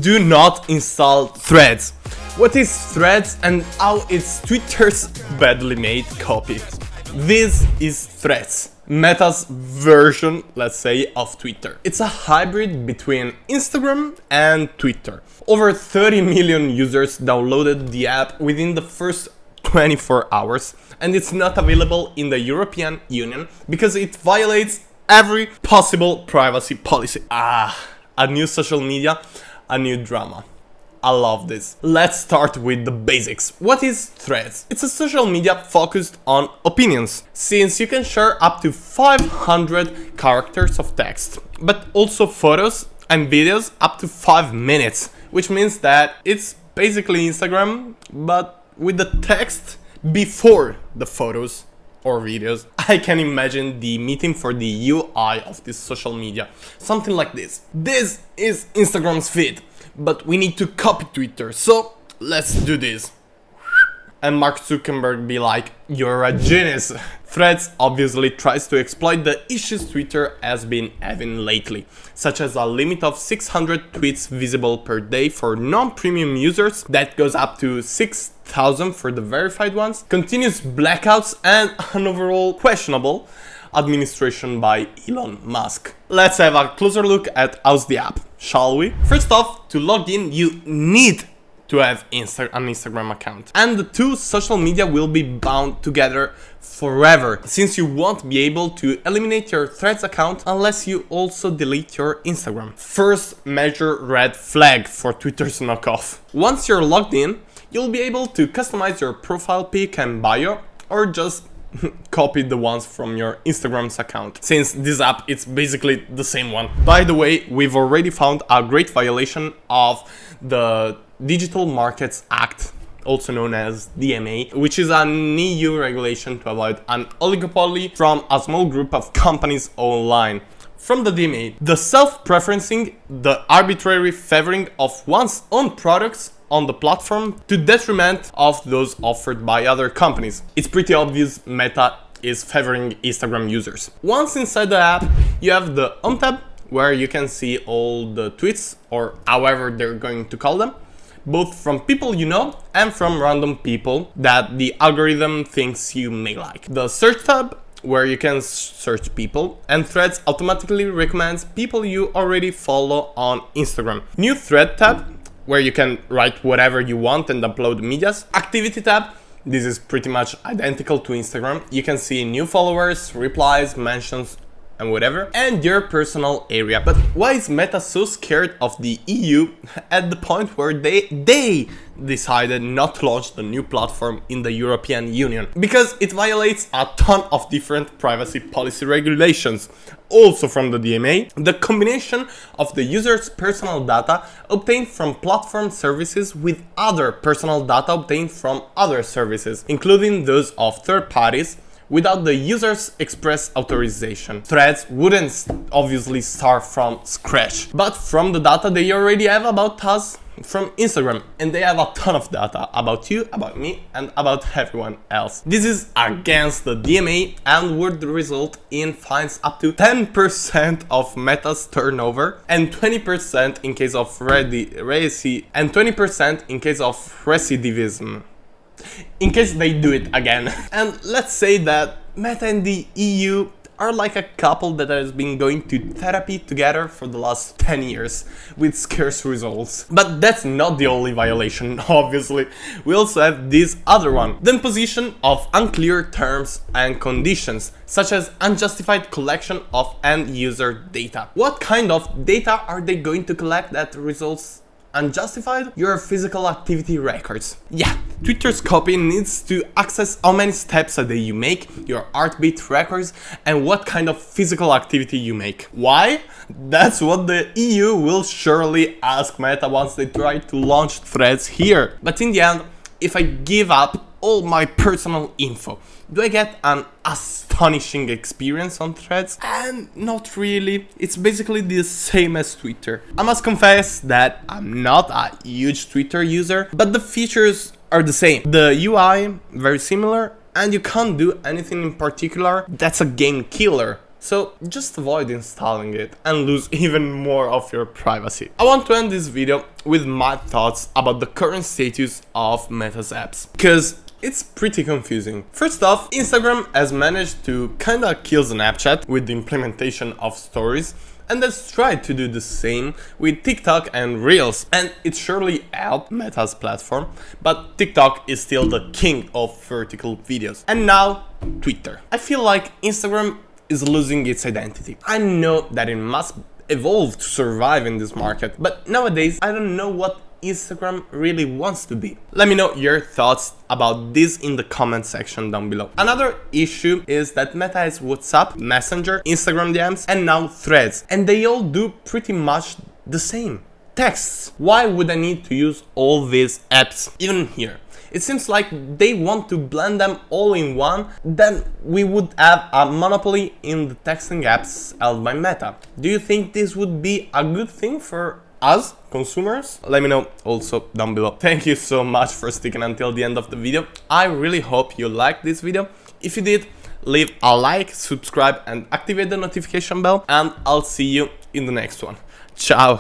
do not install Threads. What is Threads and how it's Twitter's badly made copy? This is Threads, Meta's version, let's say, of Twitter. It's a hybrid between Instagram and Twitter. Over 30 million users downloaded the app within the first 24 hours, and it's not available in the European Union because it violates every possible privacy policy. A new social media, a new drama. I love this. Let's start with the basics. What is Threads? It's a social media focused on opinions, since you can share up to 500 characters of text, but also photos and videos up to 5 minutes, which means that it's basically Instagram, but with the text before the photos or videos. I can imagine the meeting for the UI of this social media. Something like this. This is Instagram's feed. But we need to copy Twitter, so let's do this. And Mark Zuckerberg be like, you're a genius. Threads obviously tries to exploit the issues Twitter has been having lately, such as a limit of 600 tweets visible per day for non-premium users that goes up to 6,000 for the verified ones, continuous blackouts, and an overall questionable administration by Elon Musk. Let's have a closer look at how's the app, shall we? First off, to log in, you need to have an Instagram account. And the two social media will be bound together forever, since you won't be able to eliminate your Threads account unless you also delete your Instagram. First major red flag for Twitter's knockoff. Once you're logged in, you'll be able to customize your profile pic and bio, or just copy the ones from your Instagram's account, since this app it's basically the same one. By the way, we've already found a great violation of the Digital Markets Act, also known as DMA, which is an EU regulation to avoid an oligopoly from a small group of companies online. From the DMA, the self-preferencing, the arbitrary favoring of one's own products on the platform to detriment of those offered by other companies. It's pretty obvious Meta is favoring Instagram users. Once inside the app, you have the Home tab, where you can see all the tweets, or however they're going to call them, both from people you know and from random people that the algorithm thinks you may like. The Search tab, where you can search people, and Threads automatically recommends people you already follow on Instagram. New Thread tab, where you can write whatever you want and upload medias. Activity tab, this is pretty much identical to Instagram. You can see new followers, replies, mentions, and whatever, and your personal area. But why is Meta so scared of the EU at the point where they decided not to launch the new platform in the European Union? Because it violates a ton of different privacy policy regulations. Also from the DMA, the combination of the user's personal data obtained from platform services with other personal data obtained from other services, including those of third parties, without the user's express authorization. Threads wouldn't obviously start from scratch, but from the data they already have about us from Instagram, and they have a ton of data about you, about me, and about everyone else. This is against the DMA and would result in fines up to 10% of Meta's turnover and 20% in case of recidivism. In case they do it again. And let's say that Meta and the EU are like a couple that has been going to therapy together for the last 10 years with scarce results. But that's not the only violation, obviously. We also have this other one, the imposition of unclear terms and conditions, such as unjustified collection of end user data. What kind of data are they going to collect that results unjustified? Your physical activity records. Yeah, Twitter's copy needs to access how many steps a day you make, your heartbeat records, and what kind of physical activity you make. Why? That's what the EU will surely ask Meta once they try to launch Threads here. But in the end, if I give up all my personal info, do I get an astonishing experience on Threads? And not really. It's basically the same as Twitter. I must confess that I'm not a huge Twitter user, but the features are the same. The UI, very similar, and you can't do anything in particular that's a game killer. So just avoid installing it and lose even more of your privacy. I want to end this video with my thoughts about the current status of Meta's apps, because it's pretty confusing. First off, Instagram has managed to kinda kill Snapchat with the implementation of stories, and has tried to do the same with TikTok and Reels, and it surely helped Meta's platform, but TikTok is still the king of vertical videos. And now, Twitter. I feel like Instagram is losing its identity. I know that it must evolve to survive in this market, but nowadays I don't know what Instagram really wants to be. Let me know your thoughts about this in the comment section down below. Another issue is that Meta has WhatsApp, Messenger, Instagram DMs, and now Threads, and they all do pretty much the same. Texts. Why would I need to use all these apps even here? It seems like they want to blend them all in one, then we would have a monopoly in the texting apps held by Meta. Do you think this would be a good thing for us, consumers? Let me know also down below. Thank you so much for sticking until the end of the video. I really hope you liked this video. If you did, leave a like, subscribe and activate the notification bell, and I'll see you in the next one. Ciao!